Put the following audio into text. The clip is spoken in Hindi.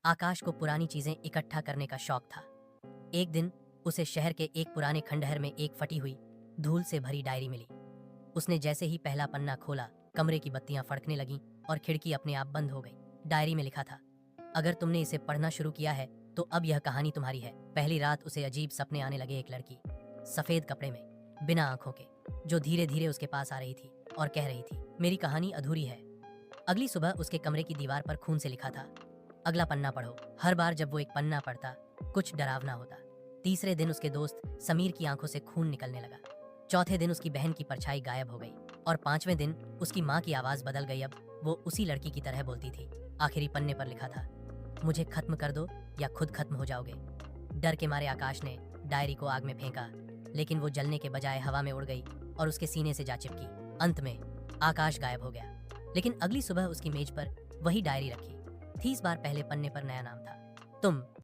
आकाश को पुरानी चीजें इकट्ठा करने का शौक था। एक दिन उसे शहर के एक पुराने खंडहर में एक फटी हुई, धूल से भरी डायरी मिली। उसने जैसे ही पहला पन्ना खोला, कमरे की बत्तियां फड़कने लगीं और खिड़की अपने आप बंद हो गई। डायरी में लिखा था, अगर तुमने इसे पढ़ना शुरू किया है तो अब यह कहानी तुम्हारी है। पहली रात उसे अजीब सपने आने लगे। एक लड़की सफेद कपड़े में, बिना आंखों के, जो धीरे धीरे उसके पास आ रही थी और कह रही थी, मेरी कहानी अधूरी है। अगली सुबह उसके कमरे की दीवार पर खून से लिखा था, अगला पन्ना पढ़ो। हर बार जब वो एक पन्ना पढ़ता, कुछ डरावना होता। तीसरे दिन उसके दोस्त समीर की आंखों से खून निकलने लगा। चौथे दिन उसकी बहन की परछाई गायब हो गई और पांचवें दिन उसकी माँ की आवाज बदल गई। अब वो उसी लड़की की तरह बोलती थी। आखिरी पन्ने पर लिखा था, मुझे खत्म कर दो या खुद खत्म हो जाओगे। डर के मारे आकाश ने डायरी को आग में फेंका, लेकिन वो जलने के बजाय हवा में उड़ गई और उसके सीने से जा चिपकी। अंत में आकाश गायब हो गया, लेकिन अगली सुबह उसकी मेज पर वही डायरी रखी थी। इस बार पहले पन्ने पर नया नाम था, तुम।